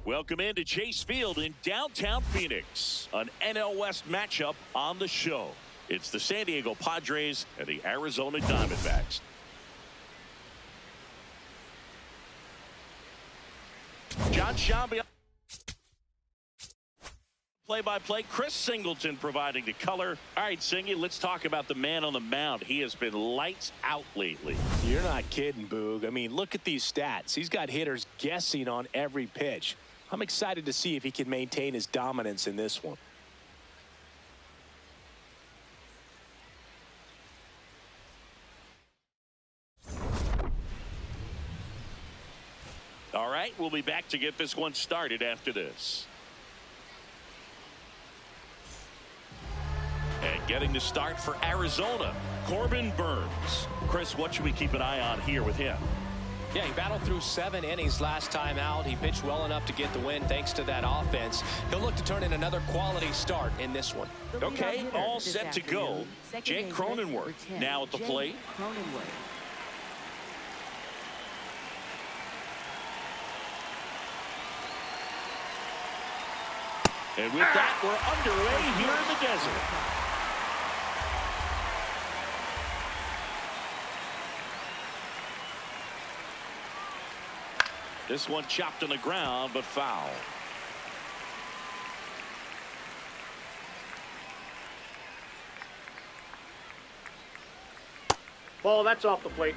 Welcome into Chase Field in downtown Phoenix. An NL West matchup on the show. It's the San Diego Padres and the Arizona Diamondbacks. John Shambi. Play-by-play, Chris Singleton providing the color. All right, Singy, let's talk about the man on the mound. He has been lights out lately. You're not kidding, Boog. I mean, look at these stats. He's got hitters guessing on every pitch. I'm excited to see if he can maintain his dominance in this one. All right, we'll be back to get this one started after this. And getting the start for Arizona, Corbin Burns. Chris, what should we keep an eye on here with him? Yeah, he battled through 7 innings last time out. He pitched well enough to get the win thanks to that offense. He'll look to turn in another quality start in this one. Okay, all set to go. Jake Cronenworth now at the plate. And with that, we're underway here in the desert. This one chopped on the ground, but foul. Ball, that's off the plate.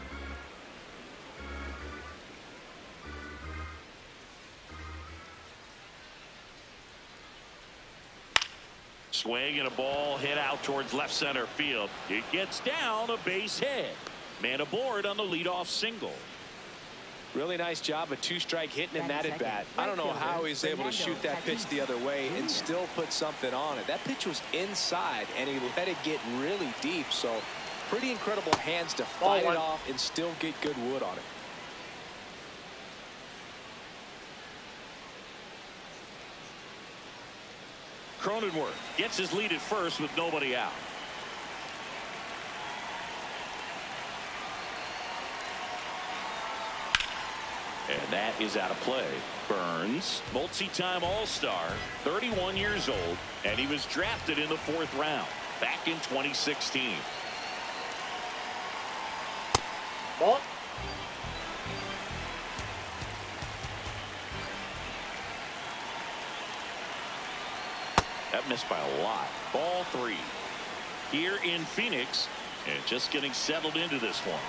Swing and a ball hit out towards left center field. It gets down, a base hit. Man aboard on the leadoff single. Really nice job, a two-strike hitting in that at bat. I don't know how he's able to shoot that pitch the other way and still put something on it. That pitch was inside, and he let it get really deep. So pretty incredible hands to fight it off and still get good wood on it. Cronenworth gets his lead at first with nobody out. And that is out of play. Burns, multi-time All-Star, 31 years old, and he was drafted in the 4th round back in 2016. Ball. That missed by a lot. Ball 3 here in Phoenix, and just getting settled into this one.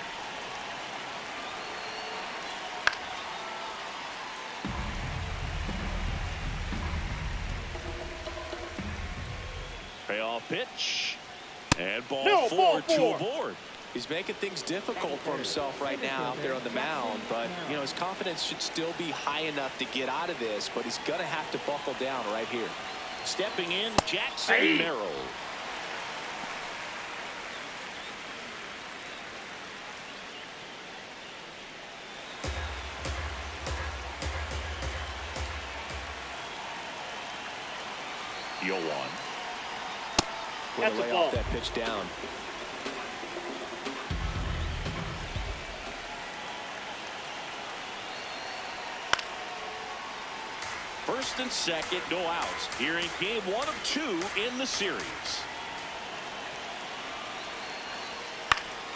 Payoff pitch, and ball 4 to aboard. He's making things difficult for himself right now out there on the mound, but you know, his confidence should still be high enough to get out of this, but he's gonna have to buckle down right here. Stepping in, Jackson Merrill. Yo one. That's lay off that pitch down. First and second, no outs here in game 1 of 2 in the series.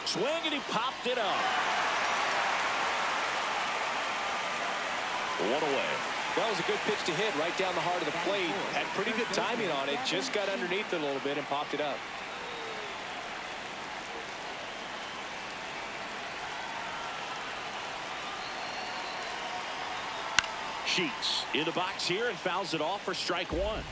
Swing, and he popped it up. 1 away. That was a good pitch to hit right down the heart of the plate. Had pretty good timing on it. Just got underneath it a little bit and popped it up. Sheets in the box here and fouls it off for strike 1.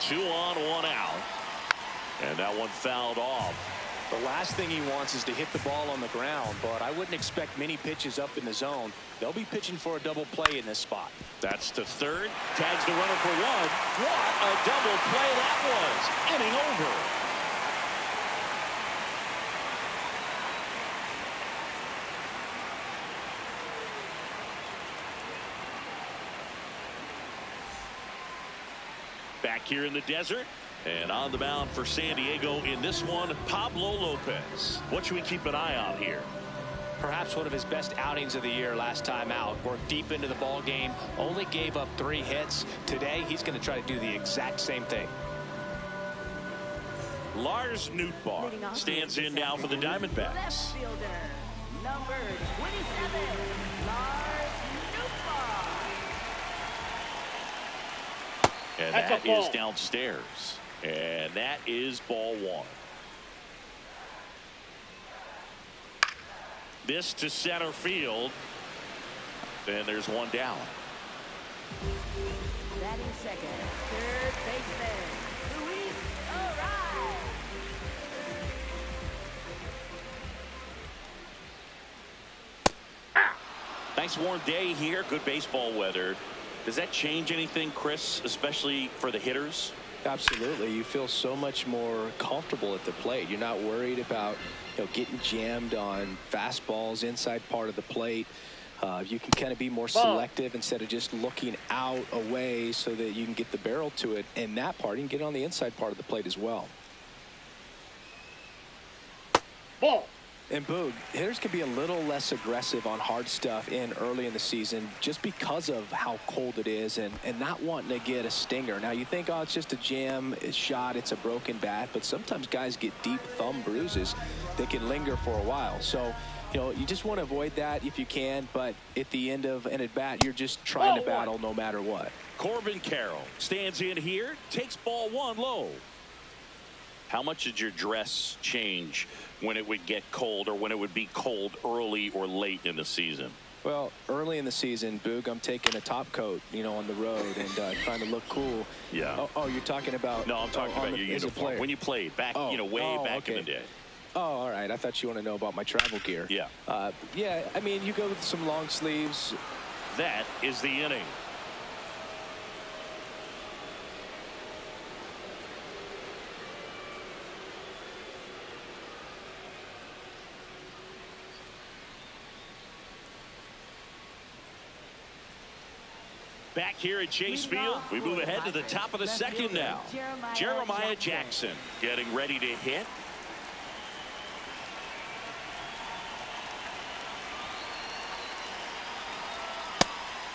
Two on, 1 out. And that one fouled off. The last thing he wants is to hit the ball on the ground, but I wouldn't expect many pitches up in the zone. They'll be pitching for a double play in this spot. That's to third. Tags the runner for 1. What a double play that was. Inning over. Back here in the desert, And on the mound for San Diego in this one, Pablo Lopez. What should we keep an eye on here? Perhaps one of his best outings of the year last time out. Worked deep into the ball game. Only gave up 3 hits. Today, he's going to try to do the exact same thing. Lars Nootbaar stands in now for the Diamondbacks. Left fielder, number 27, Lars Nootbaar. And That's that a ball. is downstairs. And that is ball 1. This to center field. And there's one down. Batting second, third baseman, Luis Arraez. Nice warm day here. Good baseball weather. Does that change anything, Chris, especially for the hitters? Absolutely. You feel so much more comfortable at the plate. You're not worried about getting jammed on fastballs inside part of the plate. You can kind of be more selective instead of just looking out away so that you can get the barrel to it. And that part, you can get on the inside part of the plate as well. Ball. And Boog, hitters can be a little less aggressive on hard stuff early in the season just because of how cold it is and not wanting to get a stinger. Now you think, oh, it's just a jam, a shot, it's a broken bat, but sometimes guys get deep thumb bruises that can linger for a while. So, you just want to avoid that if you can, but at the end of an at-bat, you're just trying to battle no matter what. Corbin Carroll stands in here, takes ball 1 low. How much did your dress change when it would get cold or when it would be cold early or late in the season? Well, early in the season, Boog, I'm taking a top coat, on the road and trying to look cool. Yeah. Oh, you're talking about? No, I'm talking about your uniform. When you played back, way back in the day. Oh, all right. I thought you want to know about my travel gear. Yeah. Yeah, I mean, you go with some long sleeves. That is the inning. Back here at Chase Field, we move ahead to the top of the second now. Jeremiah Jackson getting ready to hit.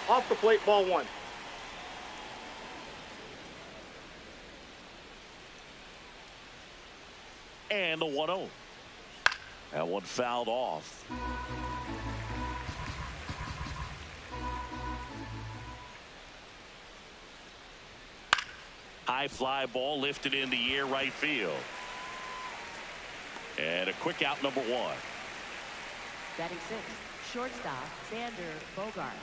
Off the plate, ball 1. And the 1-0. That one fouled off. High fly ball lifted in the air right field. And a quick out, number 1. Batting 6, shortstop, Xander Bogaerts.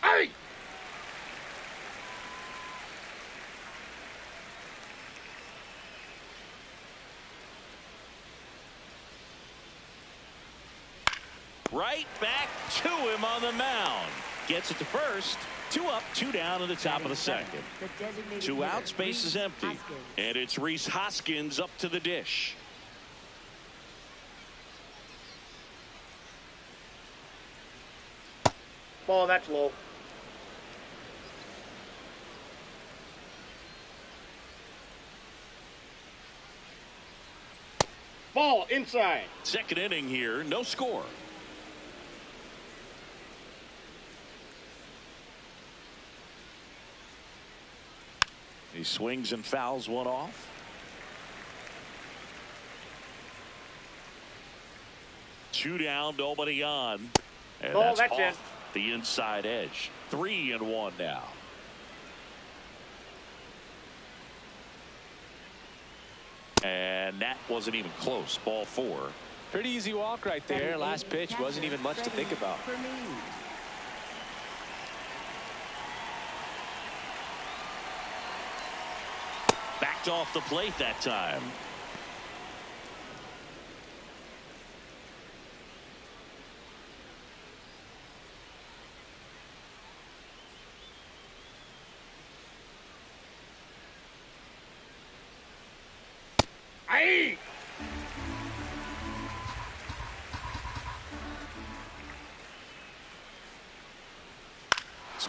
Hey! Right back to him on the mound. Gets it to first. 2 up, 2 down in the top of the second. 2 out, space is empty. And it's Rhys Hoskins up to the dish. Ball, that's low. Ball, inside. Second inning here, no score. He swings and fouls one off. Two down, nobody on. And Ball, that's that's it. off the inside edge. 3-1 now. And that wasn't even close. Ball 4. Pretty easy walk right there. Last pitch wasn't even much to think about. Backed off the plate that time.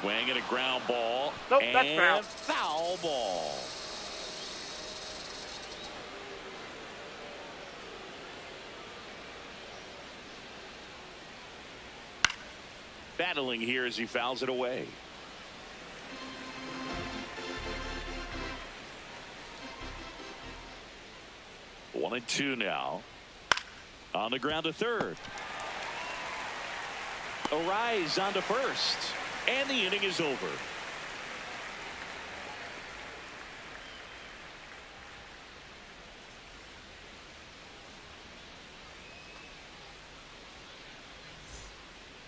Swing and a ground ball. Nope, and that's foul ball. Battling here as he fouls it away. One and two now. On the ground to third. Arise on to first. And the inning is over.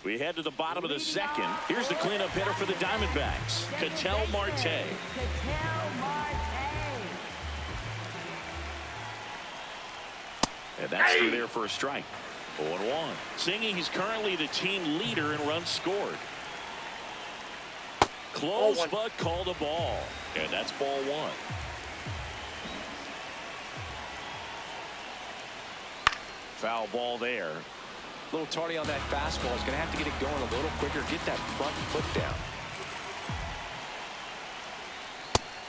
We head to the bottom of the second. Here's the cleanup hitter for the Diamondbacks, Ketel Marte. And that's through there for a strike. 0-1. Singing, he's currently the team leader in runs scored. Close, but called a ball. And that's ball one. Foul ball there. A little tardy on that fastball. He's going to have to get it going a little quicker. Get that front foot down.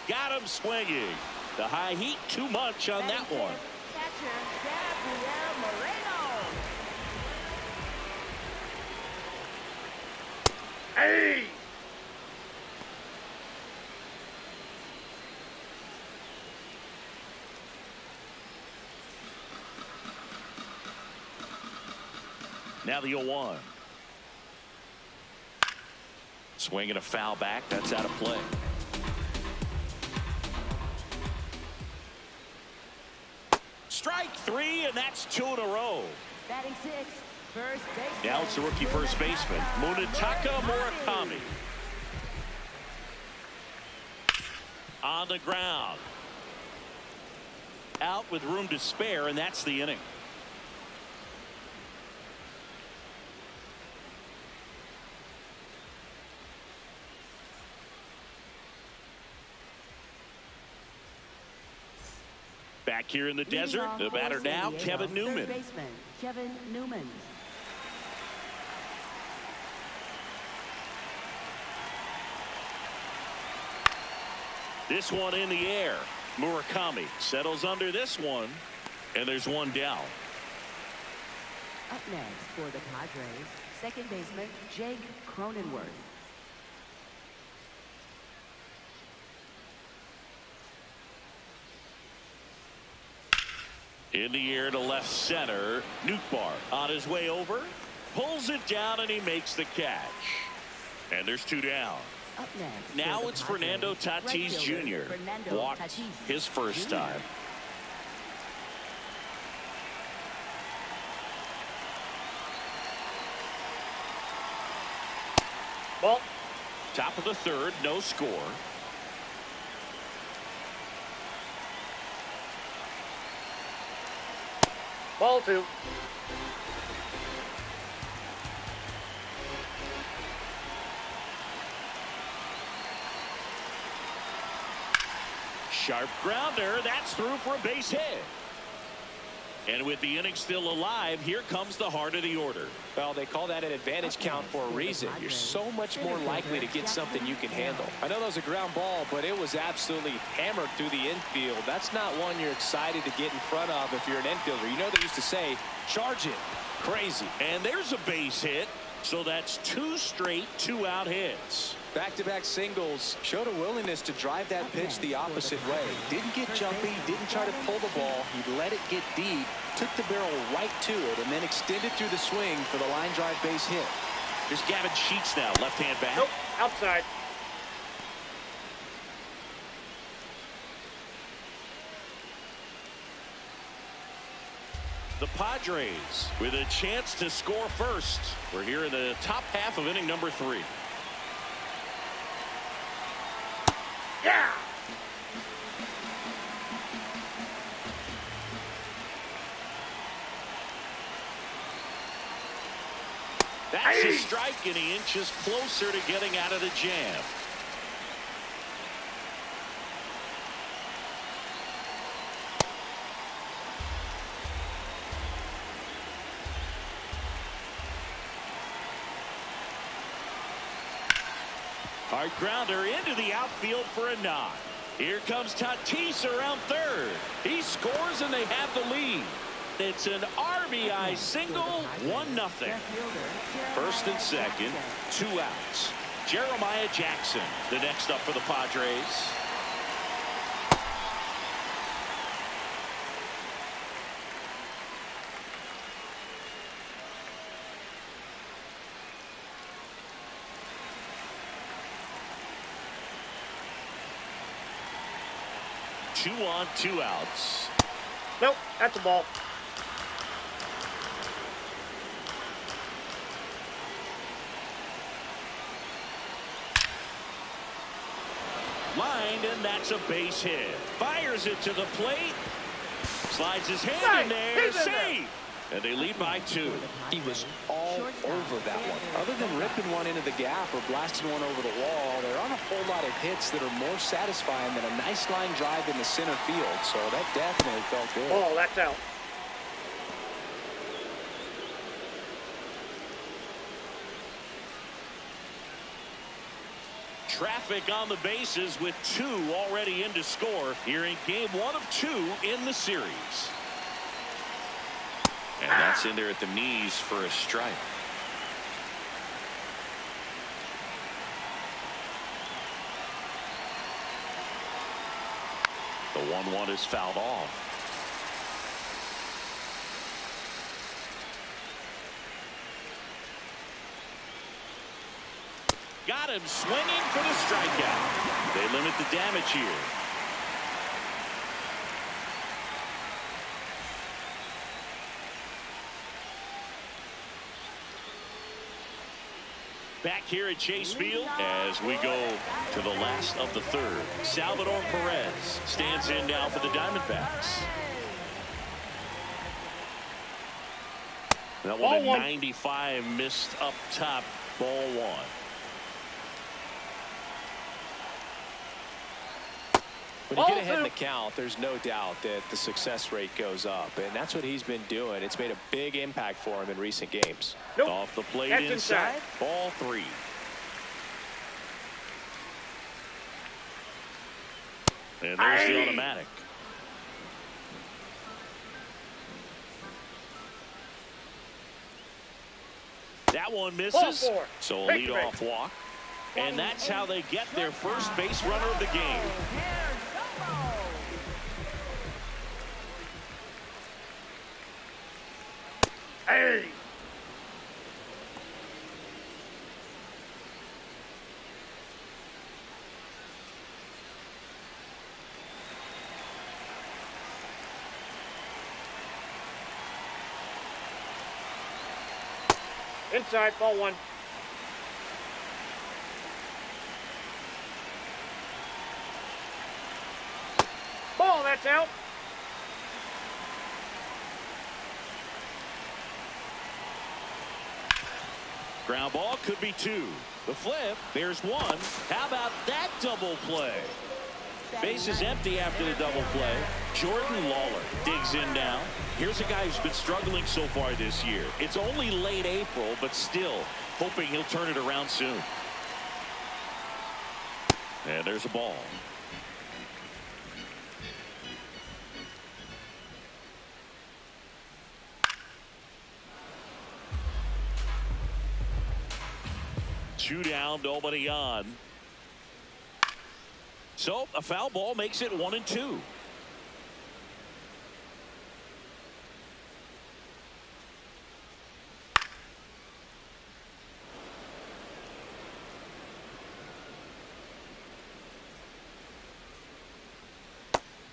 Got him swinging. The high heat too much on that one. Hey! Now the 0-1. Swing and a foul back. That's out of play. Strike three, and that's two in a row. Batting sixth, first baseman. Now it's the rookie first baseman, Munetaka Murakami. On the ground. Out with room to spare, and that's the inning. Back here in the desert, the batter now, Kevin Newman. Third baseman, Kevin Newman. This one in the air. Murakami settles under this one, and there's one down. Up next for the Padres, second baseman, Jake Cronenworth. In the air to left center. Nootbaar on his way over. Pulls it down and he makes the catch. And there's two down. Up next. Now it's Fernando Tatis Jr. Walked his first time. Ball. Top of the third, no score. Ball two. Sharp grounder. That's through for a base hit. And with the inning still alive, here comes the heart of the order. Well, they call that an advantage count for a reason. You're so much more likely to get something you can handle. I know that was a ground ball, but it was absolutely hammered through the infield. That's not one you're excited to get in front of if you're an infielder. You know they used to say, charge it. Crazy. And there's a base hit. So that's two straight two-out hits. Back-to-back singles. Showed a willingness to drive that pitch the opposite way. Didn't get jumpy, didn't try to pull the ball. He let it get deep, took the barrel right to it, and then extended through the swing for the line drive base hit. Here's Gavin Sheets now, left-hand bat. Nope, outside. The Padres with a chance to score first. We're here in the top half of inning number 3. Yeah! That's a strike, and he inches closer to getting out of the jam. Hard grounder into the outfield for a knock. Here comes Tatis around third. He scores and they have the lead. It's an RBI single, 1-0. First and second, 2 outs. Jeremiah Jackson, the next up for the Padres. Two on, 2 outs. Nope, that's a ball. Lined, and that's a base hit. Fires it to the plate. Slides his hand in there. Safe. And they lead by 2. He was all over that one. Other than ripping one into the gap or blasting one over the wall, there aren't a whole lot of hits that are more satisfying than a nice line drive in the center field. So that definitely felt good. Oh, that's out. Traffic on the bases with 2 already in to score here in game 1 of 2 in the series. And that's in there at the knees for a strike. The 1-1 is fouled off. Got him swinging for the strikeout. They limit the damage here. Back here at Chase Field as we go to the last of the third. Salvador Perez stands in now for the Diamondbacks. That one, a 95 missed up top, ball 1. When you get ahead in the count, there's no doubt that the success rate goes up, and that's what he's been doing. It's made a big impact for him in recent games. Nope. Off the plate That's inside. Ball 3. And there's the automatic. That one misses. So a leadoff walk. And that's how they get their first base runner of the game. Hey! Inside, ball 1. Ball, that's out. Ground ball could be 2. The flip, there's 1. How about that double play? Base is empty after the double play. Jordan Lawler digs in now. Here's a guy who's been struggling so far this year. It's only late April, but still hoping he'll turn it around soon. And there's a ball. Two down, nobody on. So a foul ball makes it 1-2.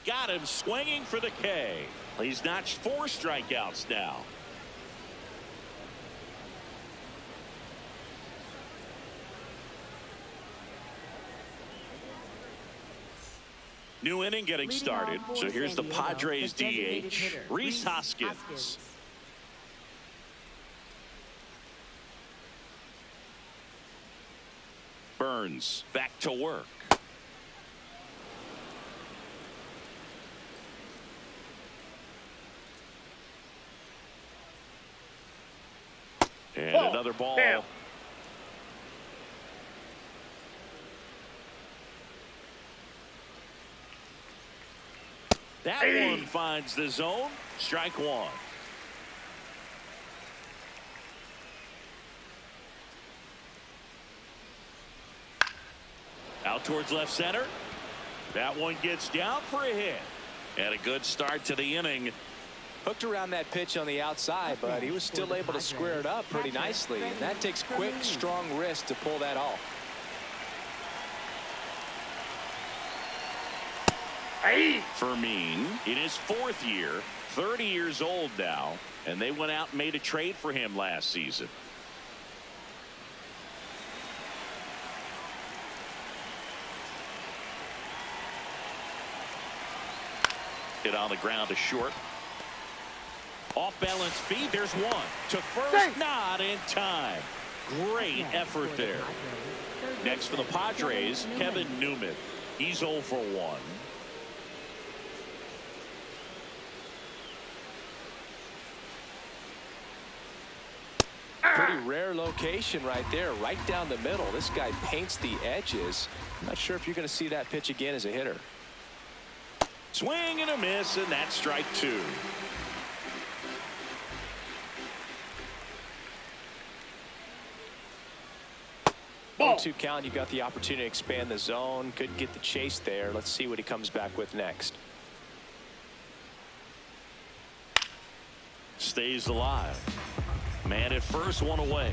Got him swinging for the K. He's notched 4 strikeouts now. New inning getting started. So here's the Padres DH, Rhys Hoskins. Burns back to work. And another ball. Damn. That one finds the zone. Strike one. Out towards left center. That one gets down for a hit. And a good start to the inning. Hooked around that pitch on the outside, but he was still able to square it up pretty nicely. And that takes quick, strong wrist to pull that off. Fermin in his fourth year, 30 years old now, and they went out and made a trade for him last season. Hit on the ground to short. Off balance feed. There's one to first. Not in time. Great effort there. Next for the Padres, Kevin Newman. He's 0 for 1. Pretty rare location right there, right down the middle. This guy paints the edges. I'm not sure if you're going to see that pitch again as a hitter. Swing and a miss, and that's strike two. Ball. 1-2 count. You got the opportunity to expand the zone. Couldn't get the chase there. Let's see what he comes back with next. Stays alive. Man at first, one away.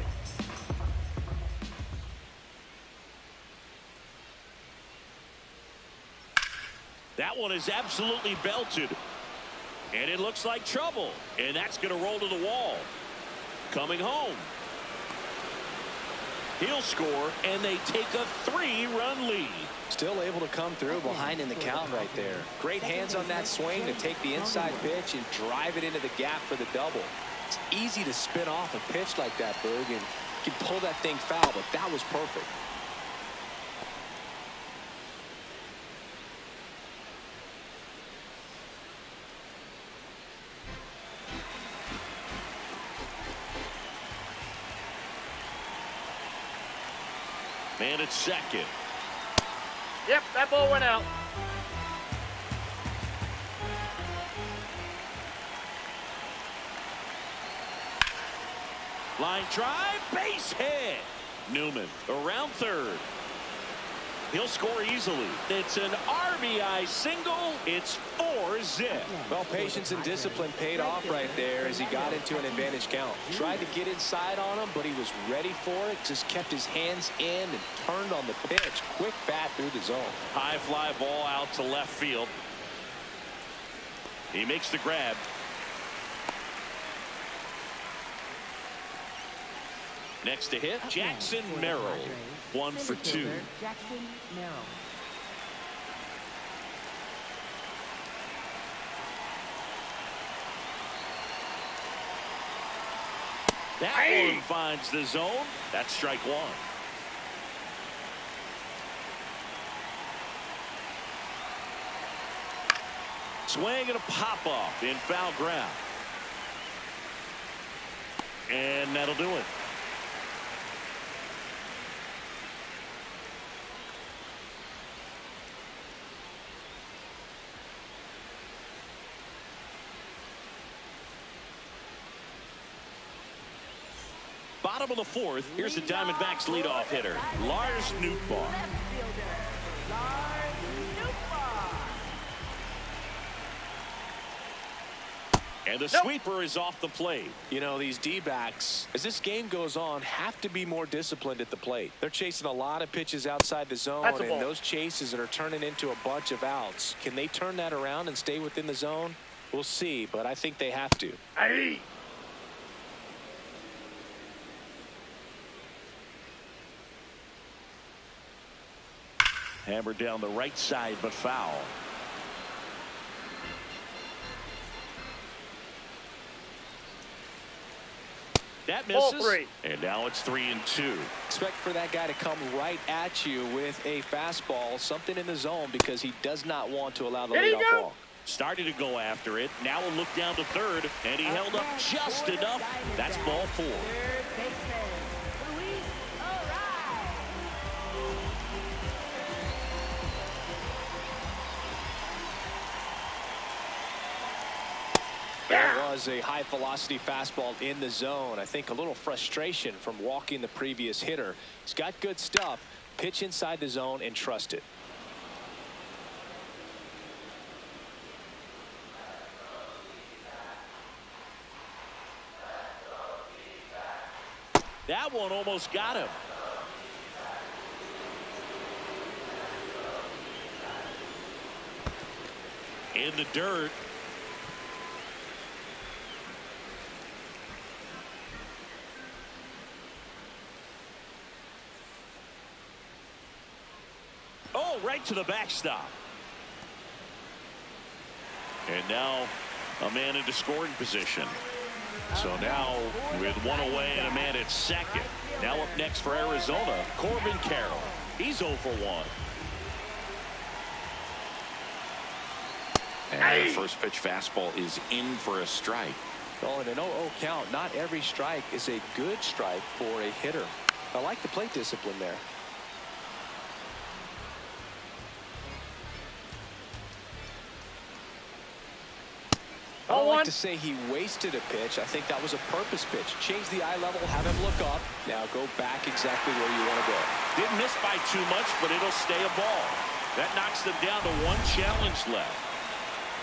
That one is absolutely belted. And it looks like trouble. And that's going to roll to the wall. Coming home. He'll score, and they take a 3-run lead. Still able to come through behind in the count right there. Great hands on that swing to take the inside pitch and drive it into the gap for the double. It's easy to spin off a pitch like that, Berg, and you can pull that thing foul, but that was perfect. Man at second. Yep, that ball went out. Line drive, base hit. Newman around third. He'll score easily. It's an RBI single. It's 4-zip. Well, patience and discipline paid off right there as he got into an advantage count. Tried to get inside on him, but he was ready for it. Just kept his hands in and turned on the pitch. Quick bat through the zone. High fly ball out to left field. He makes the grab. Next to hit, Jackson Merrill. 1 for 2. Jackson Merrill. That one finds the zone. That's strike one. Swing and a pop off in foul ground. And that'll do it. Bottom of the fourth. Here's the Diamondbacks leadoff hitter, Lars Nootbaar. And the sweeper is off the plate. You know, these D-backs, as this game goes on, have to be more disciplined at the plate. They're chasing a lot of pitches outside the zone, and those chases are turning into a bunch of outs. Can they turn that around and stay within the zone? We'll see, but I think they have to. Hammered down the right side, but foul. That misses. And now it's 3-2. Expect for that guy to come right at you with a fastball, something in the zone, because he does not want to allow the leadoff walk. Started to go after it. Now we'll look down to third, and he held up just enough. That's ball 4. There was a high-velocity fastball in the zone. I think a little frustration from walking the previous hitter. He's got good stuff. Pitch inside the zone and trust it. That one almost got him. In the dirt. Oh, right to the backstop. And now a man into scoring position. So now with one away and a man at second. Now up next for Arizona, Corbin Carroll. He's 0 for 1. And the first pitch fastball is in for a strike. Well, in an 0-0 count, not every strike is a good strike for a hitter. I like the plate discipline there. I don't like to say he wasted a pitch. I think that was a purpose pitch. Change the eye level, have him look up. Now go back exactly where you want to go. Didn't miss by too much, but it'll stay a ball. That knocks them down to one challenge left.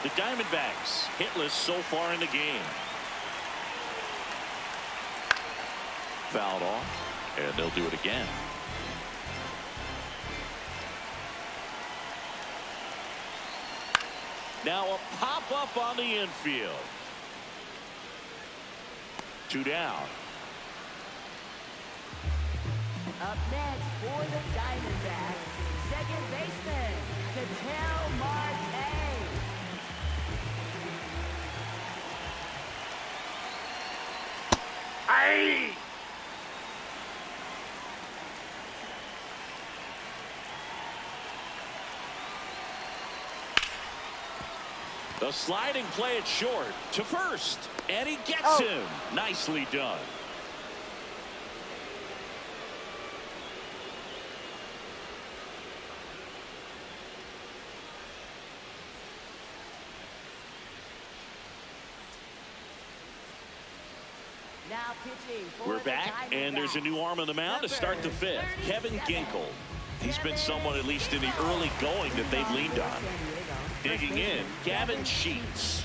The Diamondbacks hitless so far in the game. Fouled off, and they'll do it again. Now a pop-up on the infield. 2 down. Up next for the Diamondbacks, second baseman, Ketel Marte. Aye. The sliding play at short to first, and he gets him. Nicely done. Now pitching for We're the back, and there's a new arm on the mound to start the fifth. Kevin Ginkel. He's been someone, at least in the early going, that they've leaned on. Digging in, Gavin Sheets.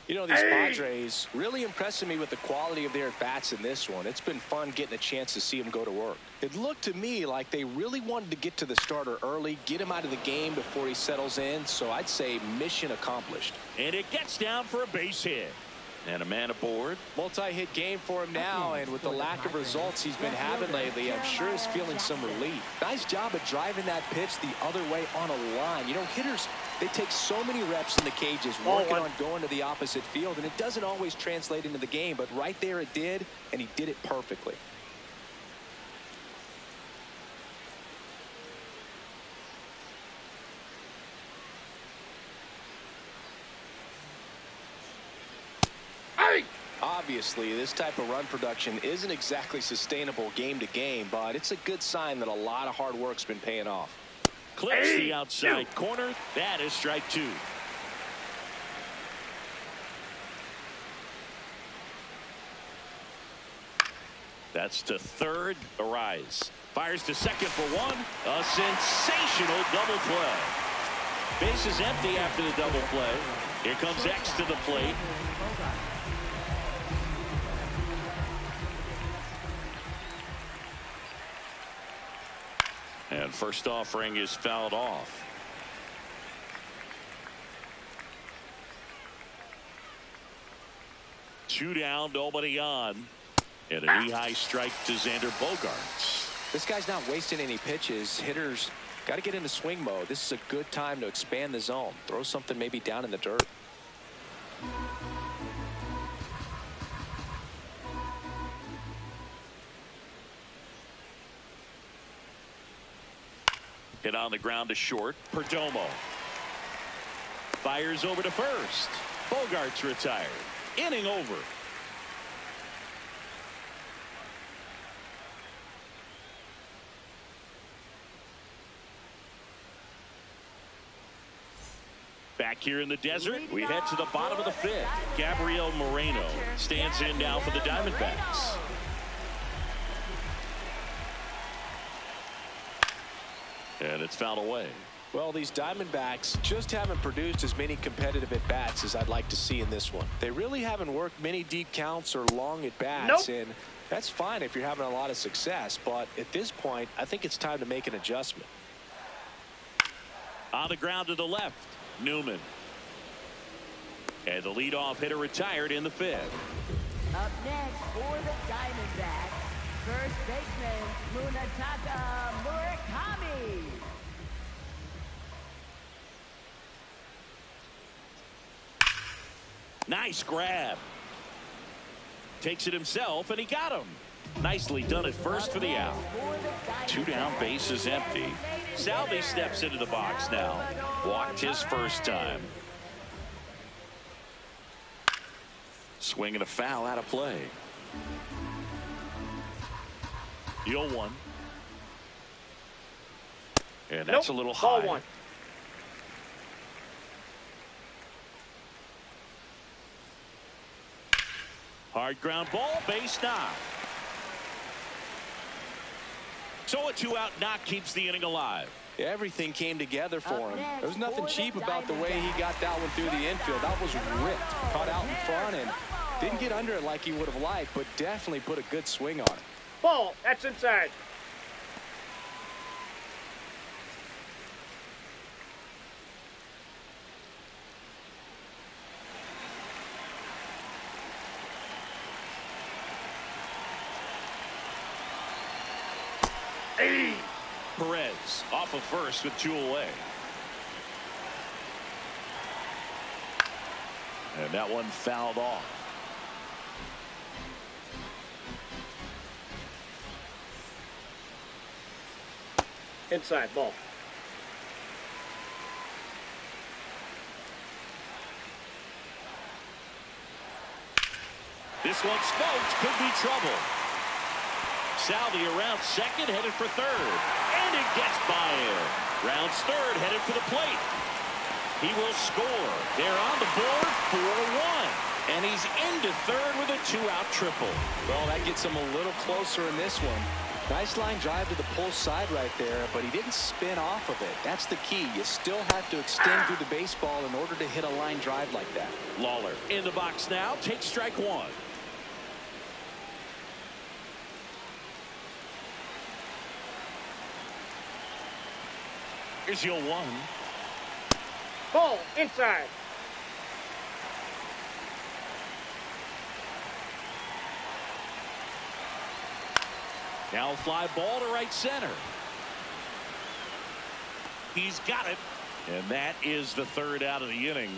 You know, these Padres really impressing me with the quality of their at-bats in this one. It's been fun getting a chance to see them go to work. It looked to me like they really wanted to get to the starter early, get him out of the game before he settles in. So I'd say mission accomplished. And it gets down for a base hit. And a man aboard. Multi-hit game for him now, and with the lack of results he's been having lately, I'm sure he's feeling some relief. Nice job of driving that pitch the other way on a line. You know, hitters, they take so many reps in the cages working on going to the opposite field, and it doesn't always translate into the game, but right there it did, and he did it perfectly. Obviously, this type of run production isn't exactly sustainable game to game, but it's a good sign that a lot of hard work's been paying off. Clips the outside corner. That is strike 2. That's to third. Arise. Fires to second for 1. A sensational double play. Base is empty after the double play. Here comes X to the plate. And first offering is fouled off. Two down, nobody on. And a knee-high strike to Xander Bogaerts. This guy's not wasting any pitches. Hitters got to get into swing mode. This is a good time to expand the zone. Throw something maybe down in the dirt. Hit on the ground to short. Perdomo fires over to first. Bogaerts retired. Inning over. Back here in the desert, we head to the bottom of the fifth. Gabriel Moreno stands in now for the Diamondbacks. And it's fouled away. Well, these Diamondbacks just haven't produced as many competitive at-bats as I'd like to see in this one. They really haven't worked many deep counts or long at-bats. Nope. And that's fine if you're having a lot of success. But at this point, I think it's time to make an adjustment. On the ground to the left, Newman. And the leadoff hitter retired in the fifth. Up next for the Diamondbacks, first baseman Munetaka Murakami. Nice grab. Takes it himself, and he got him. Nicely done at first for the out. 2 down, bases empty. Salvi steps into the box now. Walked his first time. Swing and a foul out of play. 0-1. And that's a little high. Ball one. Hard ground ball, base knock. So a 2-out knock keeps the inning alive. Everything came together for him. There was nothing cheap about the way he got that one through the infield. That was ripped. Caught out in front and didn't get under it like he would have liked, but definitely put a good swing on it. Ball. That's inside. Perez off of first with 2 away. And that one fouled off. Inside. Ball. This one smoked. Could be trouble. Salvi around second, headed for third. And it gets by him. Rounds third, headed for the plate. He will score. They're on the board, 4-1. And he's into third with a 2-out triple. Well, that gets him a little closer in this one. Nice line drive to the pull side right there, but he didn't spin off of it. That's the key. You still have to extend through the baseball in order to hit a line drive like that. Lawler in the box now. Takes strike one. Here's your 1. Ball. Inside. Now fly ball to right center. He's got it. And that is the 3rd out of the inning.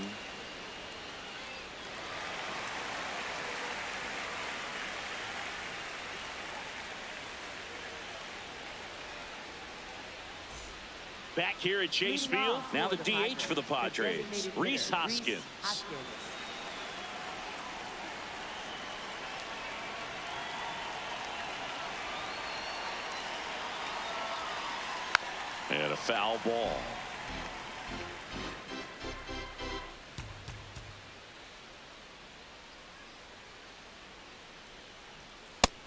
Back here at Chase Field, now the DH for the Padres, Rhys Hoskins. And a foul ball.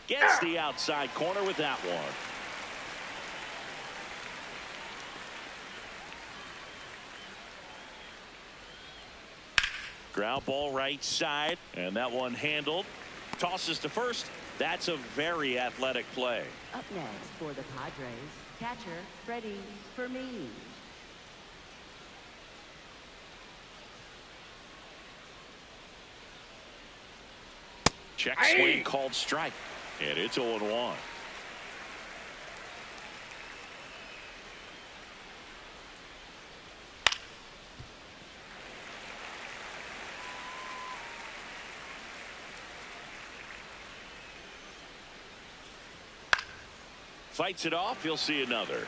Gets the outside corner with that one. Ground ball right side, and that one handled. Tosses to first. That's a very athletic play. Up next for the Padres, catcher Freddie Fermin. Check swing called strike, and it's 0-1. Fights it off. You'll see another.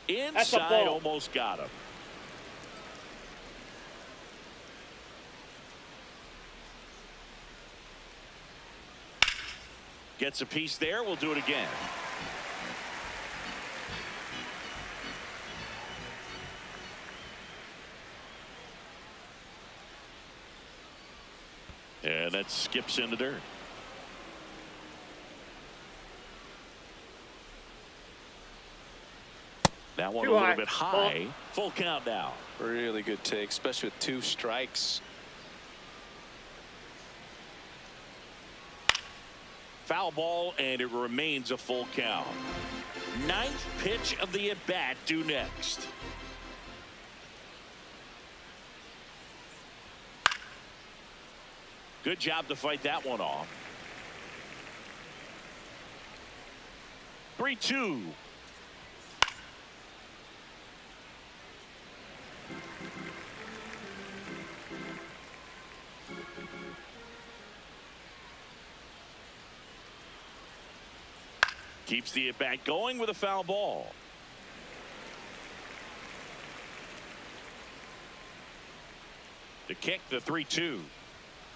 Inside, almost got him. Gets a piece there. We'll do it again. And that skips into dirt. That one Too a little high. bit high. Full count now. Really good take, especially with 2 strikes. Foul ball, and it remains a full count. 9th pitch of the at-bat due next. Good job to fight that one off. 3-2. Keeps the at-bat going with a foul ball. To kick the 3-2.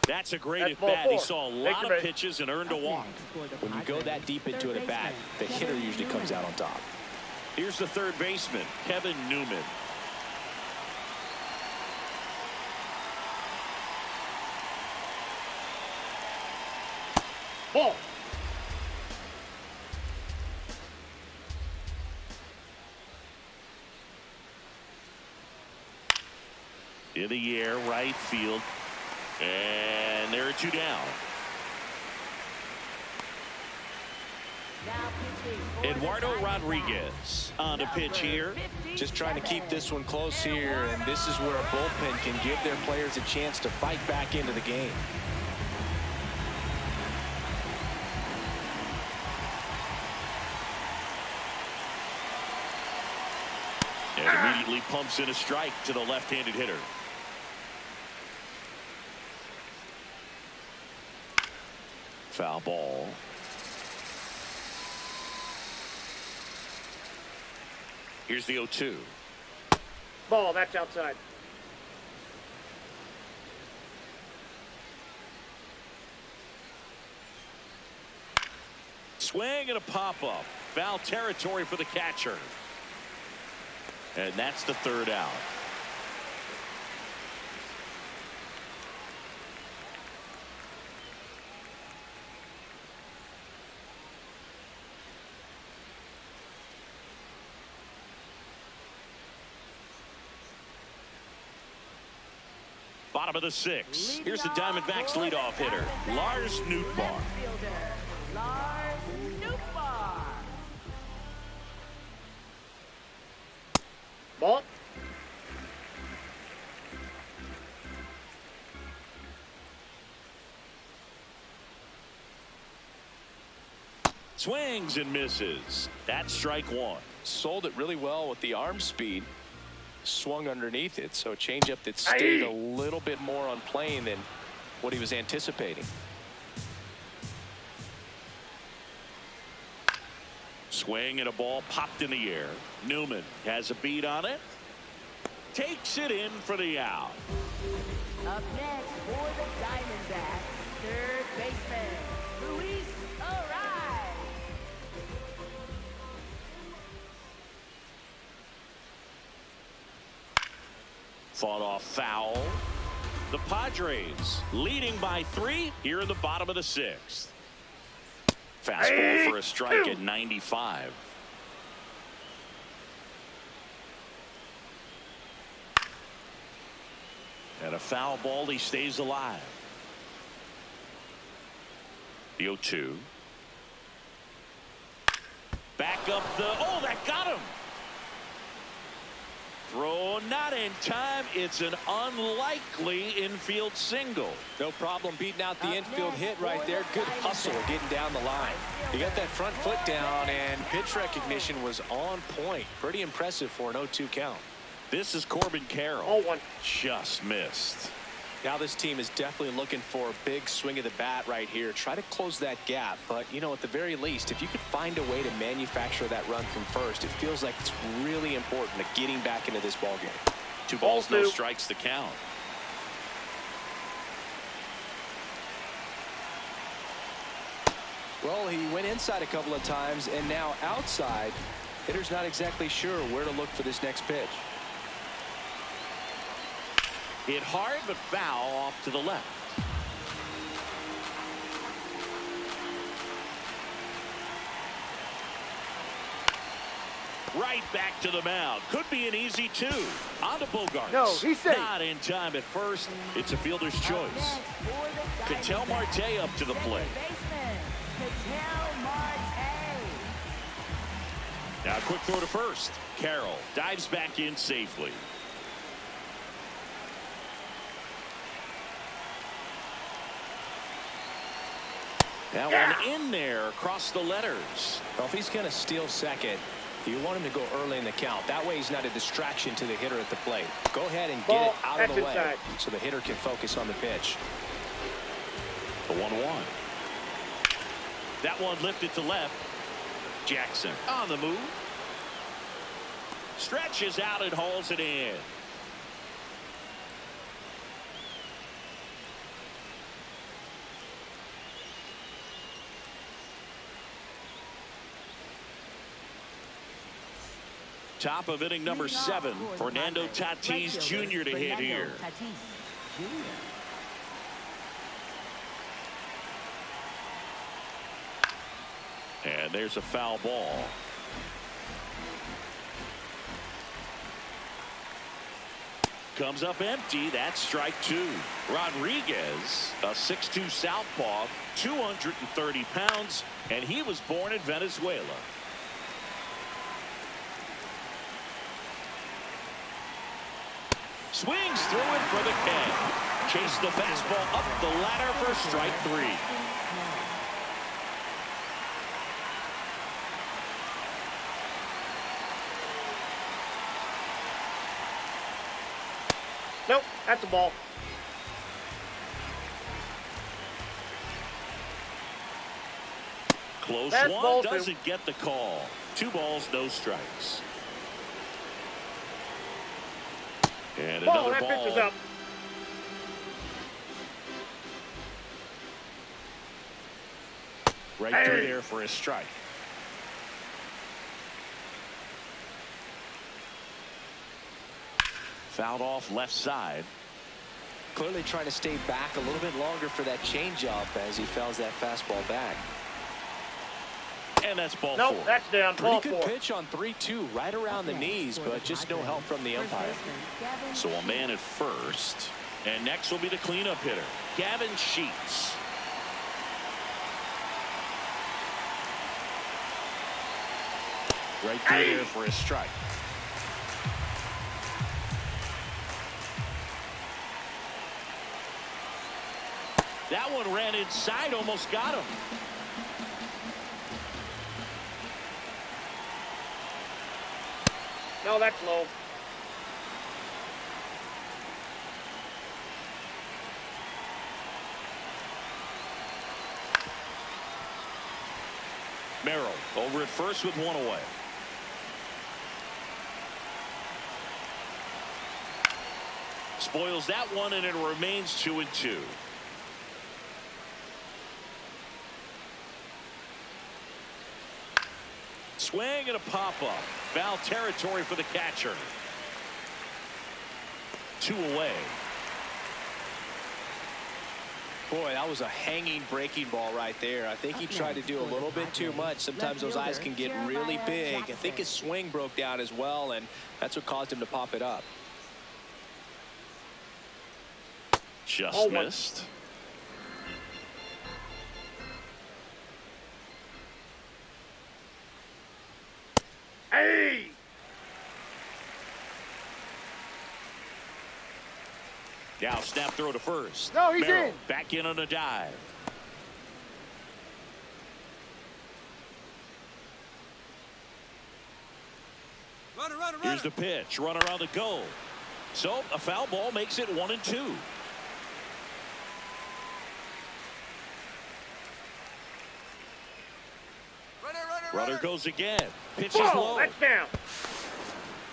That's a great at-bat. He saw a lot of pitches and earned a walk. When you go that deep into an at-bat, the hitter usually comes out on top. Here's the third baseman, Kevin Newman. Ball. In the air, right field. And there are 2 down. Eduardo Rodriguez on the pitch here. Just trying to keep this one close here, and this is where a bullpen can give their players a chance to fight back into the game. And immediately pumps in a strike to the left-handed hitter. Foul ball. Here's the 0-2. Ball. That's outside. Swing and a pop-up. Foul territory for the catcher. And that's the 3rd out. Bottom of the 6th. Here's the Diamondbacks leadoff hitter, Lars Nootbaar. Ball. Swings and misses. That's strike 1. Sold it really well with the arm speed. Swung underneath it, so a changeup that stayed a little bit more on plane than what he was anticipating. Swing and a ball popped in the air. Newman has a beat on it. Takes it in for the out. Up next for the Diamondbacks, third baseman, Luis Ariz. Fought off foul. The Padres leading by 3 here in the bottom of the 6th. Fastball for a strike at 95. And a foul ball. He stays alive. The 0-2. Back up the. Oh, that got him. Throw not in time. It's an unlikely infield single. No problem beating out the infield hit right there. Good hustle getting down the line. He got that front foot down, and pitch recognition was on point. Pretty impressive for an 0-2 count. This is Corbin Carroll. 0-1. Just missed. Now this team is definitely looking for a big swing of the bat right here. Try to close that gap. But, you know, at the very least, if you could find a way to manufacture that run from first, it feels like it's really important to getting back into this ball game. 2 balls, no strikes to count. Well, he went inside a couple of times, and now outside. Hitter's not exactly sure where to look for this next pitch. Hit hard, but foul off to the left. right back to the mound. Could be an easy two. On to Bogarts. No, he's safe. Not in time at first. It's a fielder's choice. Ketel Marte up to the plate. Now quick throw to first. Carroll dives back in safely. That one in there across the letters. Well, if he's going to steal second, you want him to go early in the count. That way he's not a distraction to the hitter at the plate. Go ahead and get it out of the way so the hitter can focus on the pitch. The 1-1. That one lifted to left. Jackson on the move. Stretches out and hauls it in. Top of inning number 7. Fernando Tatis Jr. to hit here. And there's a foul ball. Comes up empty. That's strike 2. Rodriguez, a 6'2 southpaw, 230 pounds, and he was born in Venezuela. Swings through it for the K. Chase the fastball up the ladder for strike 3. Nope, that's a ball. Close That's one, ball doesn't get the call. 2 balls, no strikes. And another that ball. pitch is up. Right through there for a strike. Fouled off left side. Clearly trying to stay back a little bit longer for that changeup as he fouls that fastball back. And that's ball 4. Nope, that's down. Ball Pretty good 4. pitch on 3-2, right around the knees, but just no help from the umpire. So a man at first. And next will be the cleanup hitter, Gavin Sheets. Right through there for a strike. That one ran inside, almost got him. No, that's low. Merrill over at first with 1 away. Spoils that one, and it remains 2-2. Swing and a pop-up. Foul territory for the catcher. 2 away. Boy, that was a hanging breaking ball right there. I think he tried to do a little bit too much. Sometimes those eyes can get really big. I think his swing broke down as well, and that's what caused him to pop it up. Just missed. Hey! Now snap throw to first. No, he's Merrill in. back in on a dive. Runner, runner, Here's runner. the pitch. Runner on the go. So a foul ball makes it 1-2. Runner goes again. Pitches low. That's down.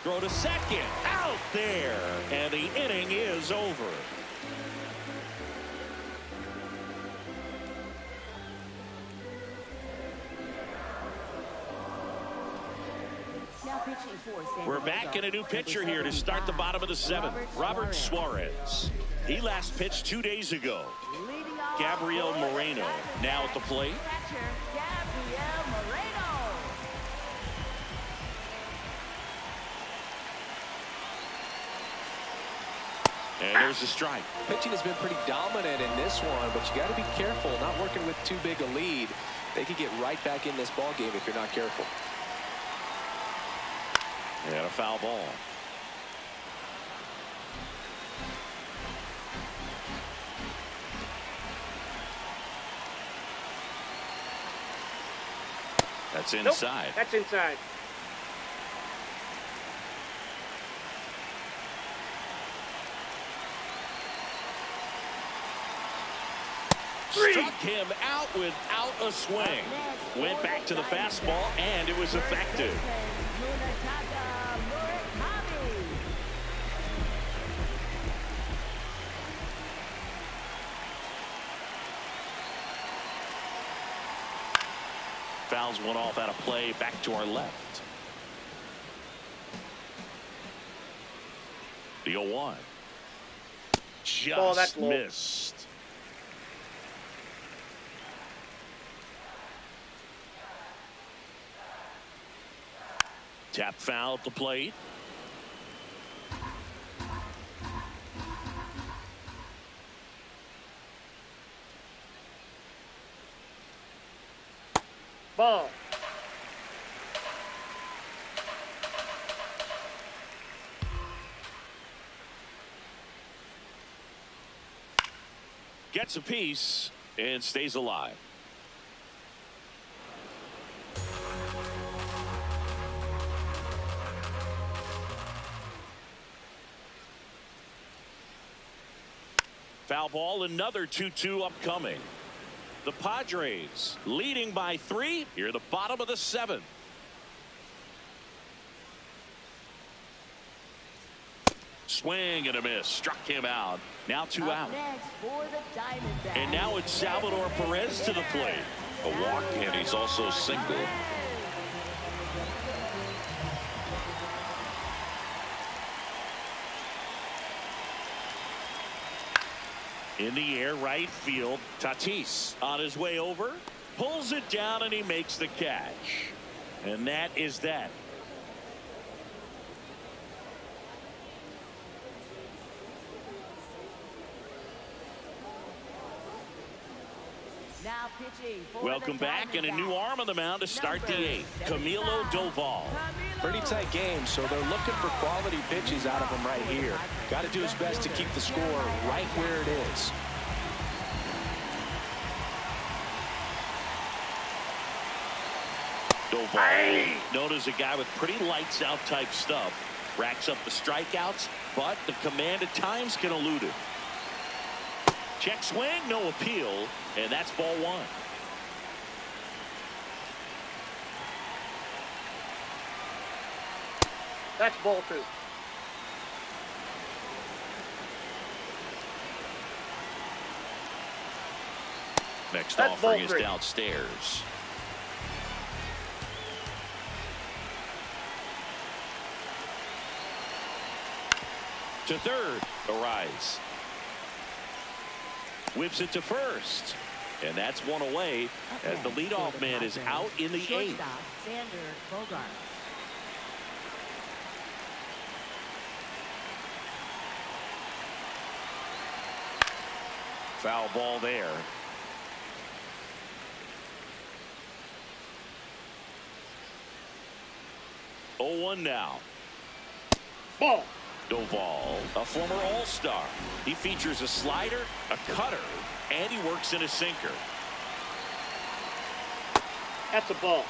Throw to second. Out there. And the inning is over. We're back in a new pitcher here to start the bottom of the 7th. Robert Suarez. He last pitched 2 days ago. Gabriel Moreno now at the plate. And there's a strike. Pitching has been pretty dominant in this one, but you got to be careful not working with too big a lead. They could get right back in this ball game if you're not careful. And a foul ball. That's inside. Nope, that's inside. Struck him out without a swing. Went back to the fastball, and it was effective. Fouls one off out of play, back to our left. The 0-1. Just missed. Tap foul at the plate. Ball. Gets a piece and stays alive. Foul ball, another 2-2 upcoming. The Padres leading by 3 here at the bottom of the 7th. Swing and a miss. Struck him out. Now 2 out. And now it's Salvador Perez to the plate. A walk, and he's also single. In the air, right field. Tatis on his way over. Pulls it down, and he makes the catch. And that is that. Now pitching for Welcome back, and a new arm on the mound to start the 8th. Camilo Doval. Pretty tight game, so they're looking for quality pitches out of him right here. Got to do his best to keep the score right where it is. Doval, known as a guy with pretty lights out type stuff, racks up the strikeouts, but the command at times can elude him. Check swing, no appeal, and that's ball 1. That's ball 2. Next That's offering ball is 3. downstairs. To third, a rise. Whips it to first. And that's one away as the leadoff man is out in the 8th. Foul ball there. Oh, 1 now. Ball. Doval, a former All-Star. He features a slider, a cutter, and he works in a sinker. That's a ball.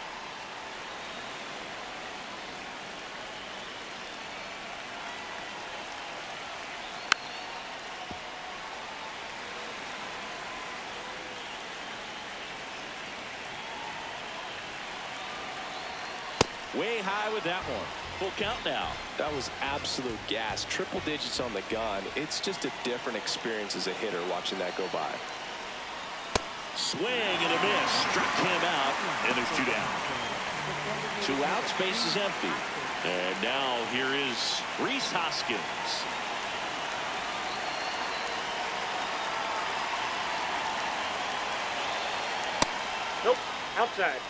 Way high with that one. Full count now. That was absolute gas. Triple digits on the gun. It's just a different experience as a hitter watching that go by. Swing and a miss. Struck him out, and there's 2 down. 2 outs, base is empty. And now here is Rhys Hoskins. Nope, outside.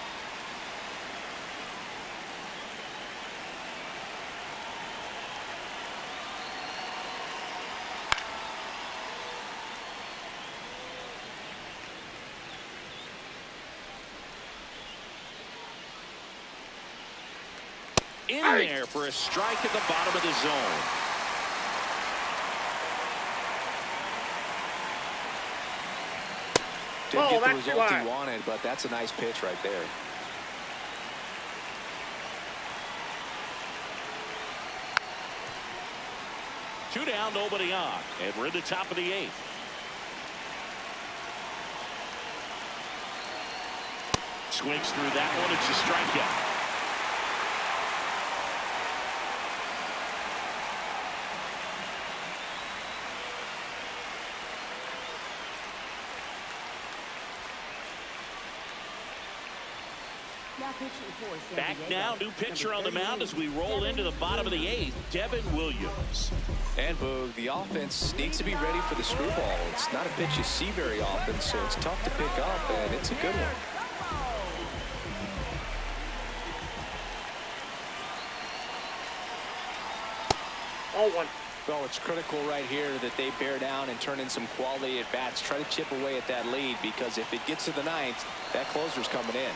in there for a strike at the bottom of the zone. Didn't get the result he wanted, but that's a nice pitch right there. Two down, nobody on, and we're in the top of the 8th. Swings through that one. It's a strikeout. Back now, new pitcher on the mound as we roll into the bottom of the 8th, Devin Williams. And Boog, the offense needs to be ready for the screwball. It's not a pitch you see very often, so it's tough to pick up, and it's a good one. Well, it's critical right here that they bear down and turn in some quality at bats. Try to chip away at that lead, because if it gets to the 9th, that closer's coming in.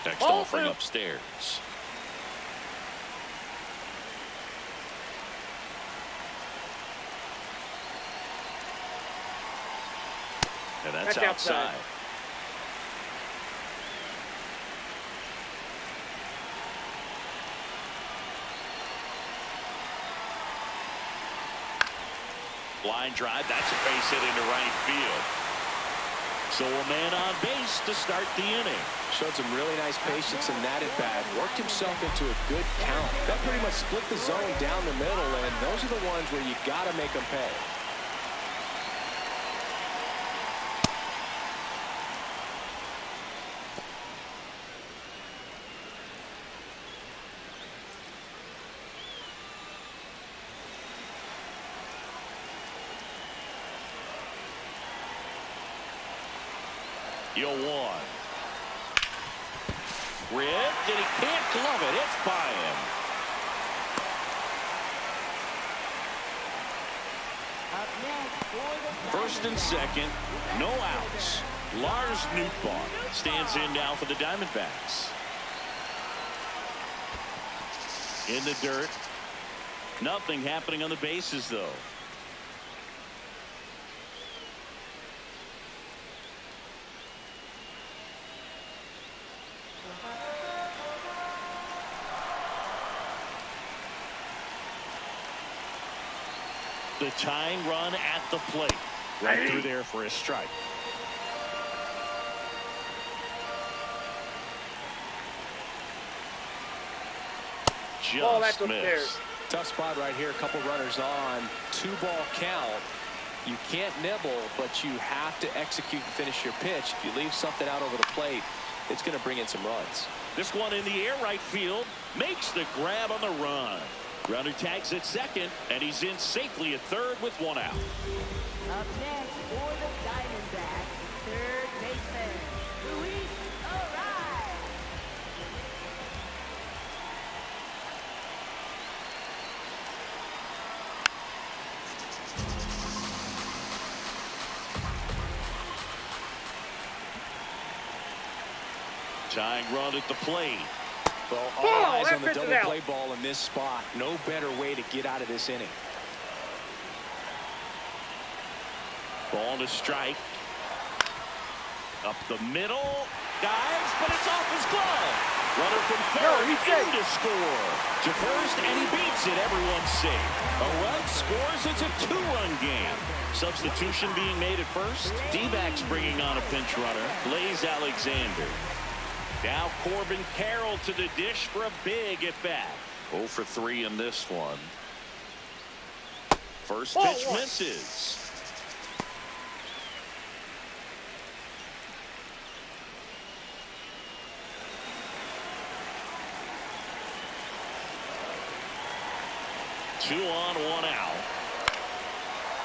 Next offering upstairs. And that's outside. Line drive. That's a base hit into right field. So a man on base to start the inning. Showed some really nice patience in that at bat. Worked himself into a good count. That pretty much split the zone down the middle, and those are the ones where you got to make them pay. Yo, 1. Ripped, and he can't glove it. It's by him. First and second, no outs. Lars Nootbaar stands in now for the Diamondbacks. In the dirt. Nothing happening on the bases, though. The tying run at the plate. Right through there for a strike. Just missed. Tough spot right here. A couple runners on. 2-ball count. You can't nibble, but you have to execute and finish your pitch. If you leave something out over the plate, it's going to bring in some runs. This one in the air, right field. Makes the grab on the run. Runner tags at second, and he's in safely at third with 1 out. Up next for the Diamondbacks, third baseman, Luis Arraez. Tying run at the plate. Well, all eyes on the double play ball in this spot. No better way to get out of this inning. Ball to strike. Up the middle. Dives, but it's off his glove. Runner from third in to score. To first, and he beats it. Everyone's safe. A run scores. It's a 2-run game. Substitution being made at first. D-backs bringing on a pinch runner. Blaze Alexander. Now Corbin Carroll to the dish for a big at bat. 0 for 3 in this one. First pitch misses. Two on, 1 out.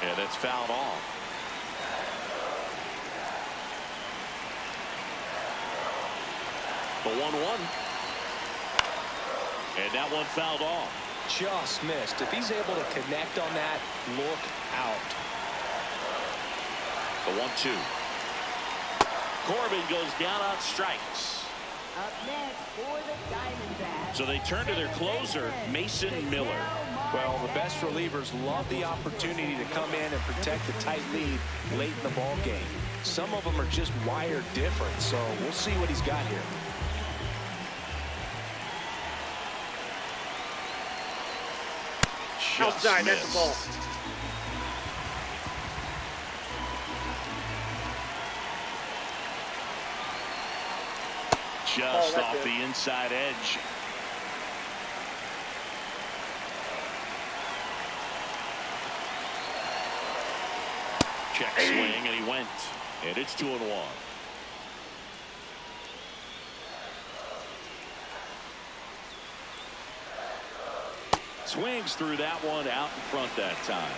And it's fouled off. The 1-1. And that one fouled off. Just missed. If he's able to connect on that, look out. The 1-2. Corbin goes down on strikes. Up next for the Diamondbacks. So they turn to their closer, Mason Miller. Well, the best relievers love the opportunity to come in and protect the tight lead late in the ball game. Some of them are just wired different, so we'll see what he's got here. Outside, that's the ball. Just off the inside edge. Check swing, and he went. And it's 2-1. Swings through that one out in front that time.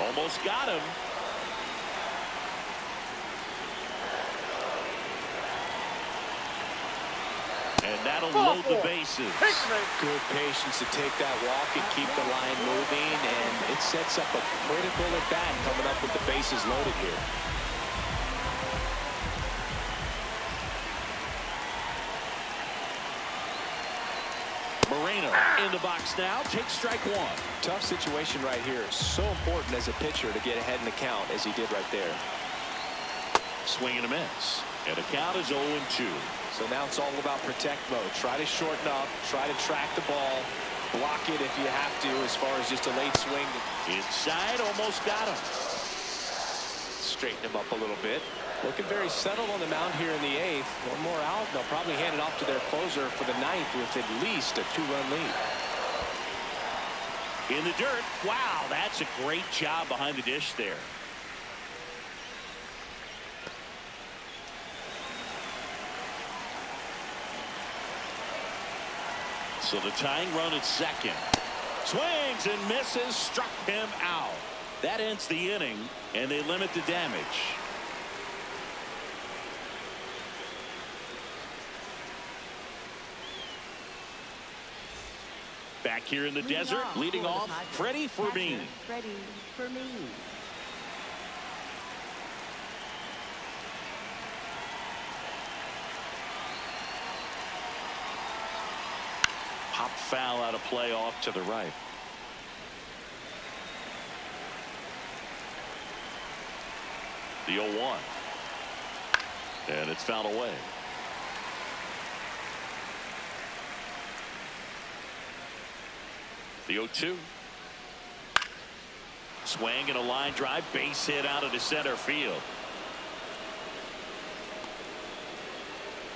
Almost got him. And that'll load the bases. Good patience to take that walk and keep the line moving, and it sets up a critical at bat coming up with the bases loaded here. Moreno in the box now. Takes strike one. Tough situation right here. So important as a pitcher to get ahead in the count as he did right there. Swing and a miss. And the count is 0-2. So now it's all about protect mode. Try to shorten up. Try to track the ball. Block it if you have to as far as just a late swing. Inside, almost got him. Straighten him up a little bit. Looking very settled on the mound here in the 8th. One more out. They'll probably hand it off to their closer for the 9th with at least a 2-run lead. In the dirt. Wow, that's a great job behind the dish there. So the tying run at second. Swings and misses. Struck him out. That ends the inning, and they limit the damage. Back here in the desert, leading off, Freddie Fermin. Freddie Fermin. Pop foul out of play off to the right. The 0-1. And it's fouled away. The 0-2. Swing and a line drive, base hit out of the center field.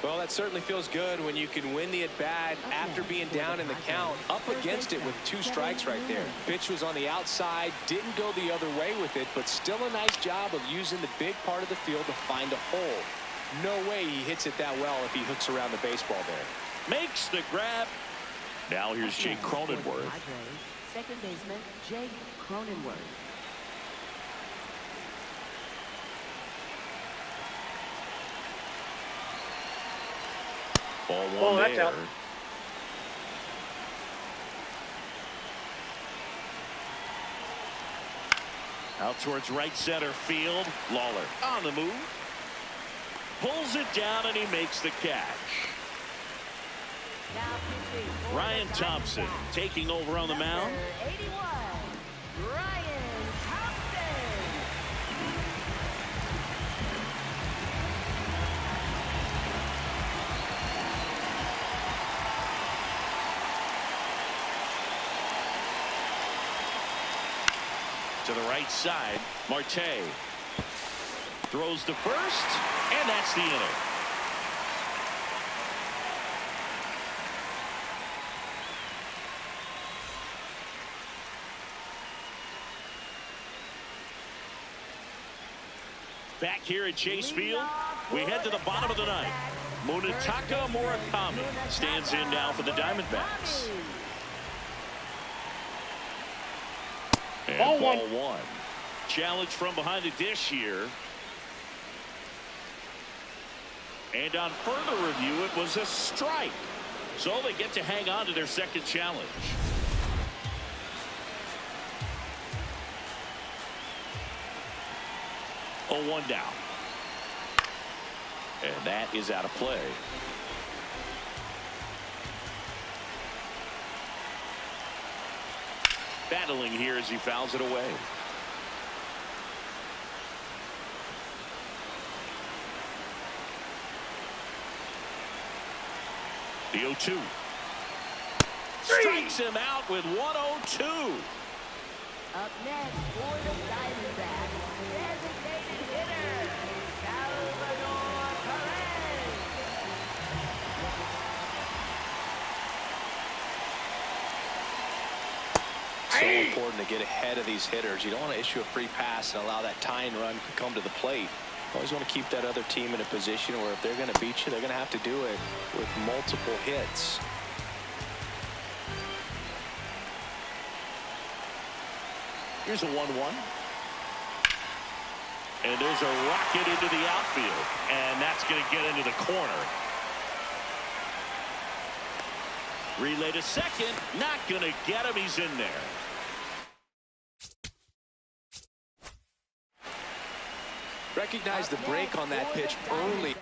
Well, that certainly feels good when you can win the at-bat after being down in the count. Up against it with 2 strikes right there. Pitch was on the outside, didn't go the other way with it, but still a nice job of using the big part of the field to find a hole. No way he hits it that well if he hooks around the baseball there. Makes the grab. Now here's Jake Cronenworth. Second baseman Jake Cronenworth. Ball one that's there. out. Out towards right center field. Lawler on the move. Pulls it down and he makes the catch. Ryan Thompson taking over on the mound. 81, Ryan Thompson. To the right side, Marte throws to first, and that's the inning. Back here at Chase Field, we head to the bottom of the ninth. Munetaka Murakami stands in now for the Diamondbacks. And ball one. Challenge from behind the dish here. And on further review, it was a strike. So they get to hang on to their second challenge. 0-1 down. And that is out of play. Battling here as he fouls it away. The 0-2. Strikes him out with 1-0-2. Up next for the Diamondbacks, designated hitter, Salvador Perez. So important to get ahead of these hitters. You don't want to issue a free pass and allow that tying run to come to the plate. Always want to keep that other team in a position where if they're going to beat you, they're going to have to do it with multiple hits. Here's a 1-1. And there's a rocket into the outfield. And that's going to get into the corner. Relay to second. Not going to get him. He's in there. Recognize the break on that pitch early.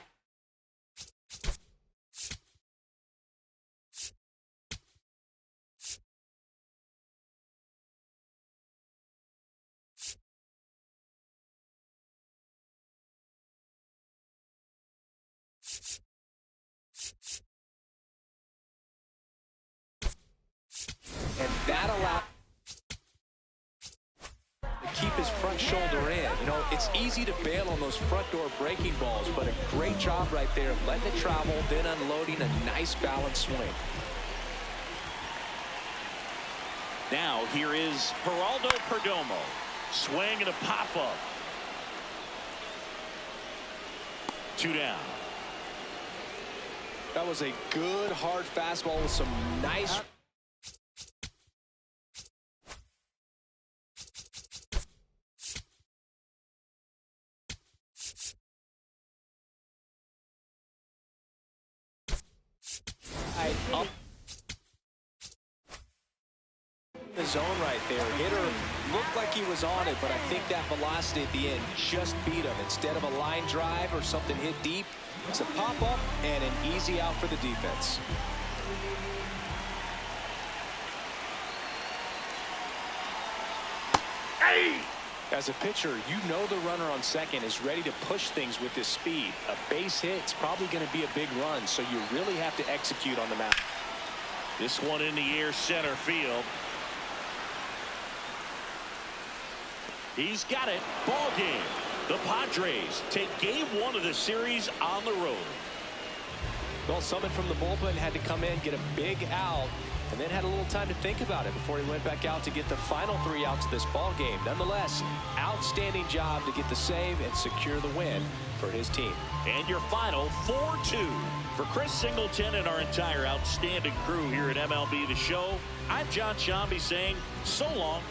And that allowed to keep his front shoulder in. You know, it's easy to bail on those front door breaking balls, but a great job right there of letting it travel, then unloading a nice balanced swing. Now here is Geraldo Perdomo. Swing and a pop-up. 2 down. That was a good hard fastball with some nice. Up the zone right there. Hitter looked like he was on it, but I think that velocity at the end just beat him. Instead of a line drive or something hit deep, it's a pop-up and an easy out for the defense. Hey! As a pitcher, you know the runner on second is ready to push things with his speed. A base hit's probably going to be a big run, so you really have to execute on the mound. This one in the air, center field. He's got it. Ball game. The Padres take game 1 of the series on the road. Well, someone from the bullpen had to come in, get a big out, and then had a little time to think about it before he went back out to get the final 3 outs of this ball game. Nonetheless, outstanding job to get the save and secure the win for his team. And your final 4-2. For Chris Singleton and our entire outstanding crew here at MLB The Show, I'm John Sciambi saying so long